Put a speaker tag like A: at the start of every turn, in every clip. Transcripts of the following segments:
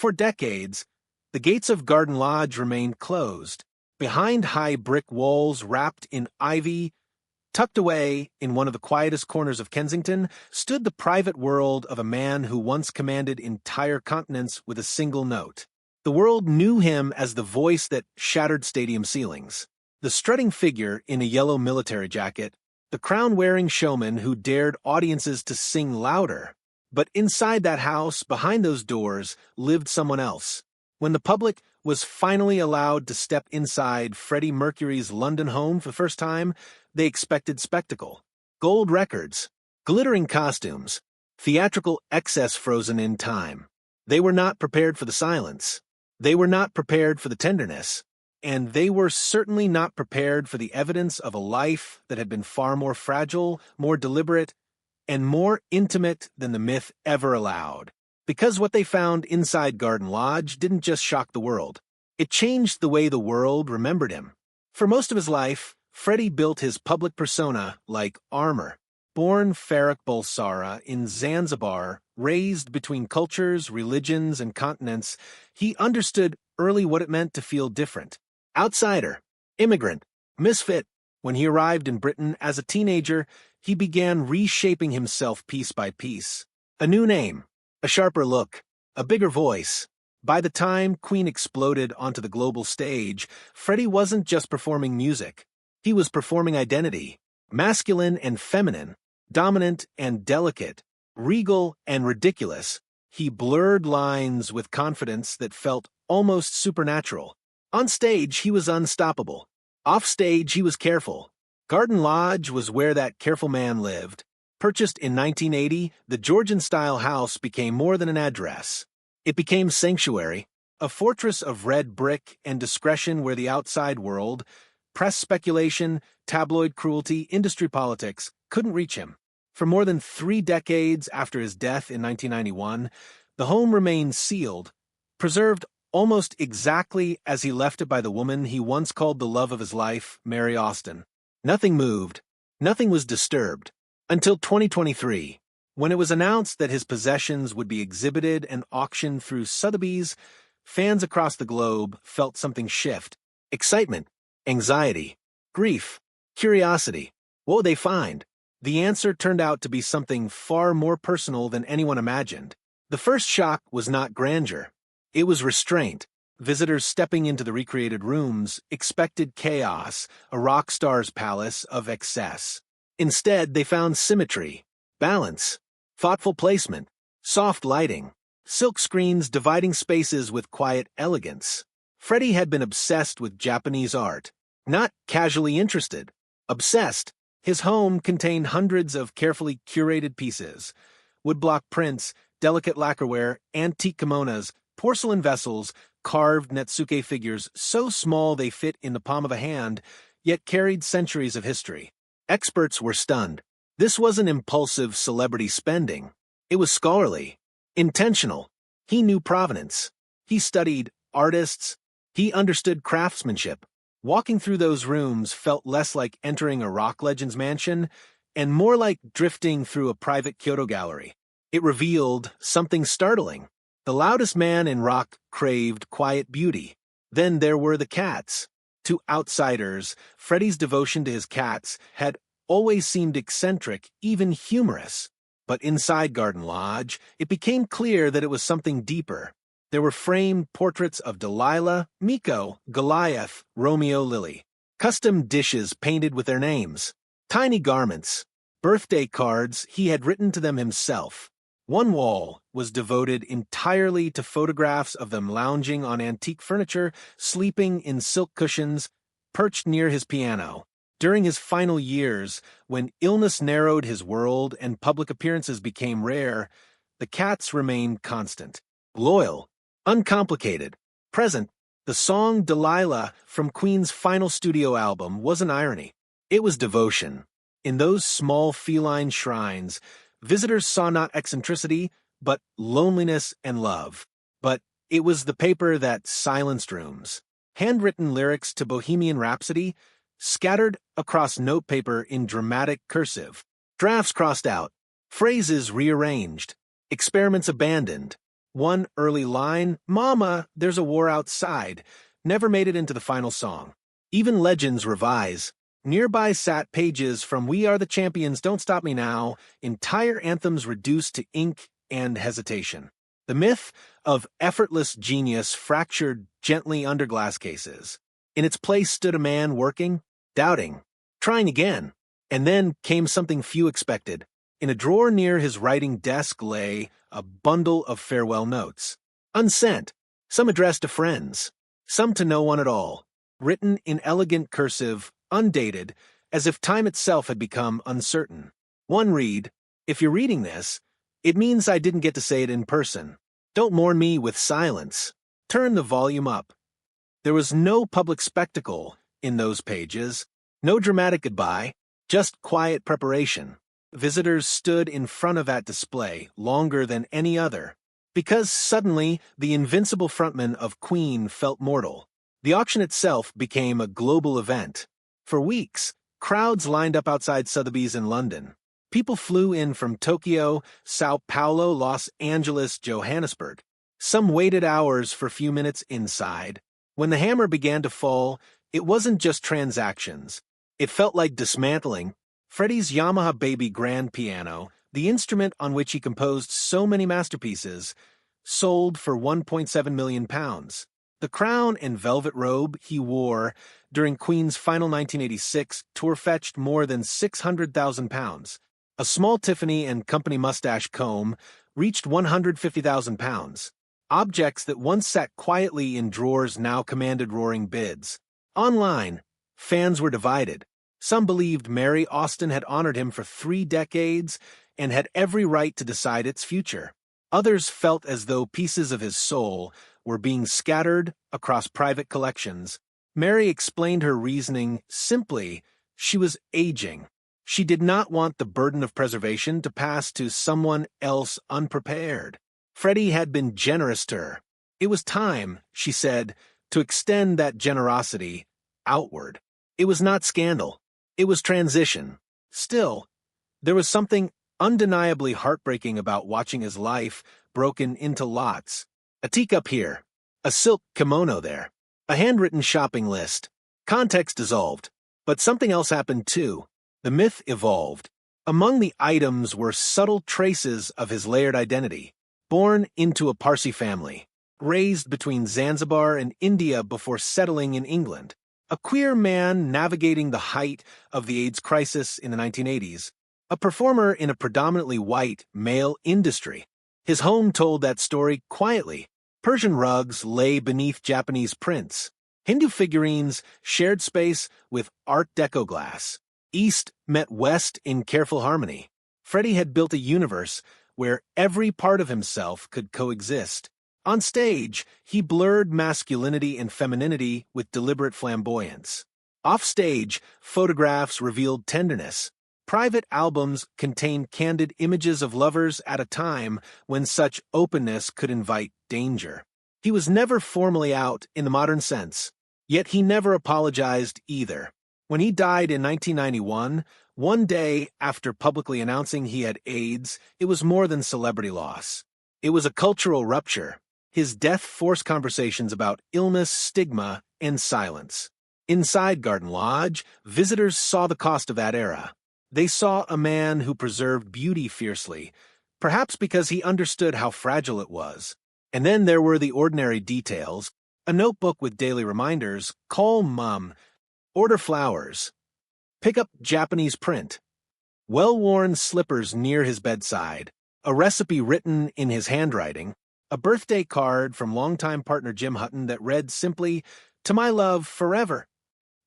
A: For decades, the gates of Garden Lodge remained closed. Behind high brick walls wrapped in ivy, tucked away in one of the quietest corners of Kensington, stood the private world of a man who once commanded entire continents with a single note. The world knew him as the voice that shattered stadium ceilings, the strutting figure in a yellow military jacket, the crown-wearing showman who dared audiences to sing louder. But inside that house, behind those doors, lived someone else. When the public was finally allowed to step inside Freddie Mercury's London home for the first time, they expected spectacle. Gold records, glittering costumes, theatrical excess frozen in time. They were not prepared for the silence. They were not prepared for the tenderness. And they were certainly not prepared for the evidence of a life that had been far more fragile, more deliberate, and more intimate than the myth ever allowed. Because what they found inside Garden Lodge didn't just shock the world. It changed the way the world remembered him. For most of his life, Freddie built his public persona like armor. Born Farrokh Bulsara in Zanzibar, raised between cultures, religions, and continents, he understood early what it meant to feel different. Outsider, immigrant, misfit. When he arrived in Britain as a teenager, he began reshaping himself piece by piece. A new name, a sharper look, a bigger voice. By the time Queen exploded onto the global stage, Freddie wasn't just performing music. He was performing identity, masculine and feminine, dominant and delicate, regal and ridiculous. He blurred lines with confidence that felt almost supernatural. On stage, he was unstoppable. Off stage, he was careful. Garden Lodge was where that careful man lived. Purchased in 1980, the Georgian-style house became more than an address. It became sanctuary, a fortress of red brick and discretion where the outside world, press speculation, tabloid cruelty, industry politics, couldn't reach him. For more than 3 decades after his death in 1991, the home remained sealed, preserved almost exactly as he left it by the woman he once called the love of his life, Mary Austin. Nothing moved, nothing was disturbed, until 2023, when it was announced that his possessions would be exhibited and auctioned through Sotheby's. Fans across the globe felt something shift. Excitement, anxiety, grief, curiosity. What would they find? The answer turned out to be something far more personal than anyone imagined. The first shock was not grandeur. It was restraint. Visitors stepping into the recreated rooms expected chaos, a rock star's palace of excess. Instead, they found symmetry, balance, thoughtful placement, soft lighting, silk screens dividing spaces with quiet elegance. Freddie had been obsessed with Japanese art, not casually interested. Obsessed. His home contained hundreds of carefully curated pieces, woodblock prints, delicate lacquerware, antique kimonos, porcelain vessels, carved Netsuke figures so small they fit in the palm of a hand, yet carried centuries of history. Experts were stunned. This wasn't impulsive celebrity spending. It was scholarly, intentional. He knew provenance. He studied artists. He understood craftsmanship. Walking through those rooms felt less like entering a rock legend's mansion and more like drifting through a private Kyoto gallery. It revealed something startling. The loudest man in rock craved quiet beauty. Then there were the cats. To outsiders, Freddie's devotion to his cats had always seemed eccentric, even humorous. But inside Garden Lodge, it became clear that it was something deeper. There were framed portraits of Delilah, Miko, Goliath, Romeo, Lily. Custom dishes painted with their names. Tiny garments. Birthday cards he had written to them himself. One wall was devoted entirely to photographs of them lounging on antique furniture, sleeping in silk cushions, perched near his piano. During his final years, when illness narrowed his world and public appearances became rare, the cats remained constant. Loyal, uncomplicated, present. The song Delilah from Queen's final studio album was an irony. It was devotion. In those small feline shrines, visitors saw not eccentricity, but loneliness and love. But it was the paper that silenced rooms. Handwritten lyrics to Bohemian Rhapsody, scattered across notepaper in dramatic cursive. Drafts crossed out. Phrases rearranged. Experiments abandoned. One early line, "Mama, there's a war outside," never made it into the final song. Even legends revise. Nearby sat pages from "We Are the Champions, Don't Stop Me Now," entire anthems reduced to ink and hesitation. The myth of effortless genius fractured gently under glass cases. In its place stood a man working, doubting, trying again. And then came something few expected. In a drawer near his writing desk lay a bundle of farewell notes. Unsent, some addressed to friends, some to no one at all, written in elegant cursive, undated, as if time itself had become uncertain. One read, "If you're reading this, it means I didn't get to say it in person. Don't mourn me with silence. Turn the volume up." There was no public spectacle in those pages, no dramatic goodbye, just quiet preparation. Visitors stood in front of that display longer than any other, because suddenly the invincible frontman of Queen felt mortal. The auction itself became a global event. For weeks, crowds lined up outside Sotheby's in London. People flew in from Tokyo, Sao Paulo, Los Angeles, Johannesburg. Some waited hours for a few minutes inside. When the hammer began to fall, it wasn't just transactions. It felt like dismantling. Freddie's Yamaha Baby grand piano, the instrument on which he composed so many masterpieces, sold for £1.7 million. The crown and velvet robe he wore during Queen's final 1986 tour fetched more than £600,000. A small Tiffany and Company mustache comb reached £150,000. Objects that once sat quietly in drawers now commanded roaring bids. Online, fans were divided. Some believed Mary Austin had honored him for 3 decades and had every right to decide its future. Others felt as though pieces of his soul were being scattered across private collections. Mary explained her reasoning simply: she was aging. She did not want the burden of preservation to pass to someone else unprepared. Freddie had been generous to her. It was time, she said, to extend that generosity outward. It was not scandal. It was transition. Still, there was something undeniably heartbreaking about watching his life broken into lots. A teacup here, a silk kimono there, a handwritten shopping list. Context dissolved, but something else happened too. The myth evolved. Among the items were subtle traces of his layered identity. Born into a Parsi family, raised between Zanzibar and India before settling in England. A queer man navigating the height of the AIDS crisis in the 1980s. A performer in a predominantly white, male industry. His home told that story quietly. Persian rugs lay beneath Japanese prints. Hindu figurines shared space with Art Deco glass. East met West in careful harmony. Freddie had built a universe where every part of himself could coexist. On stage, he blurred masculinity and femininity with deliberate flamboyance. Off-stage, photographs revealed tenderness. Private albums contained candid images of lovers at a time when such openness could invite danger. He was never formally out in the modern sense, yet he never apologized either. When he died in 1991, one day after publicly announcing he had AIDS, it was more than celebrity loss. It was a cultural rupture. His death forced conversations about illness, stigma, and silence. Inside Garden Lodge, visitors saw the cost of that era. They saw a man who preserved beauty fiercely, perhaps because he understood how fragile it was. And then there were the ordinary details: a notebook with daily reminders, call Mum, order flowers, pick up Japanese print, well-worn slippers near his bedside, a recipe written in his handwriting, a birthday card from longtime partner Jim Hutton that read simply, "To my love, forever."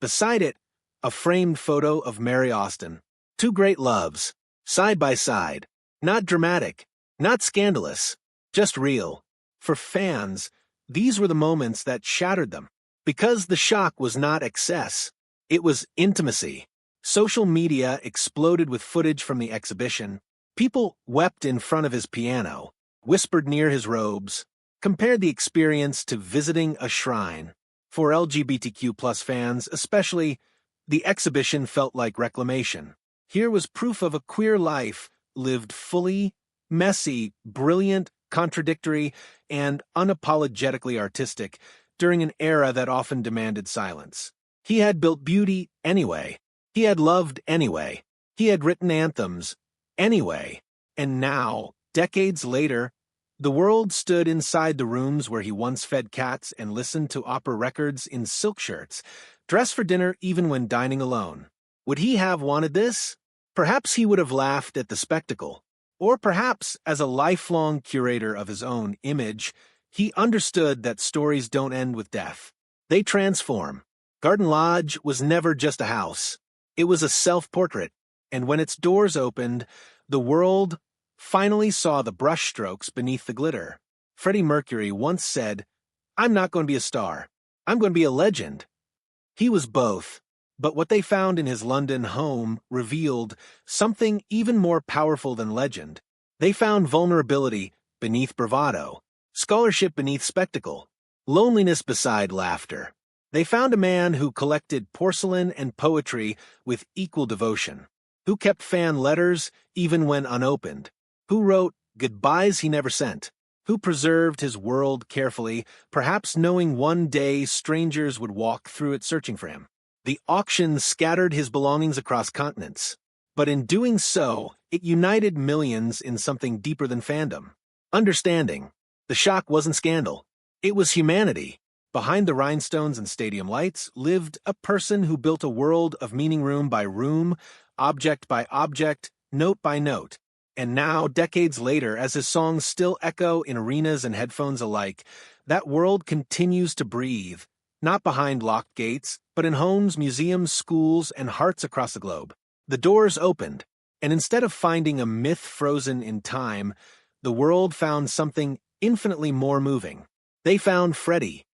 A: Beside it, a framed photo of Mary Austin. 2 great loves, side by side. Not dramatic, not scandalous, just real. For fans, these were the moments that shattered them. Because the shock was not excess, it was intimacy. Social media exploded with footage from the exhibition. People wept in front of his piano, whispered near his robes, compared the experience to visiting a shrine. For LGBTQ+ fans, especially, the exhibition felt like reclamation. Here was proof of a queer life lived fully, messy, brilliant, contradictory, and unapologetically artistic during an era that often demanded silence. He had built beauty anyway. He had loved anyway. He had written anthems anyway. And now, decades later, the world stood inside the rooms where he once fed cats and listened to opera records in silk shirts, dressed for dinner even when dining alone. Would he have wanted this? Perhaps he would have laughed at the spectacle. Or perhaps, as a lifelong curator of his own image, he understood that stories don't end with death. They transform. Garden Lodge was never just a house. It was a self-portrait, and when its doors opened, the world finally saw the brushstrokes beneath the glitter. Freddie Mercury once said, "I'm not going to be a star. I'm going to be a legend." He was both, but what they found in his London home revealed something even more powerful than legend. They found vulnerability beneath bravado, scholarship beneath spectacle, loneliness beside laughter. They found a man who collected porcelain and poetry with equal devotion, who kept fan letters even when unopened, who wrote goodbyes he never sent, who preserved his world carefully, perhaps knowing one day strangers would walk through it searching for him. The auction scattered his belongings across continents, but in doing so, it united millions in something deeper than fandom. Understanding. The shock wasn't scandal. It was humanity. Behind the rhinestones and stadium lights lived a person who built a world of meaning room by room, object by object, note by note. And now, decades later, as his songs still echo in arenas and headphones alike, that world continues to breathe, not behind locked gates, but in homes, museums, schools, and hearts across the globe. The doors opened, and instead of finding a myth frozen in time, the world found something infinitely more moving. They found Freddie,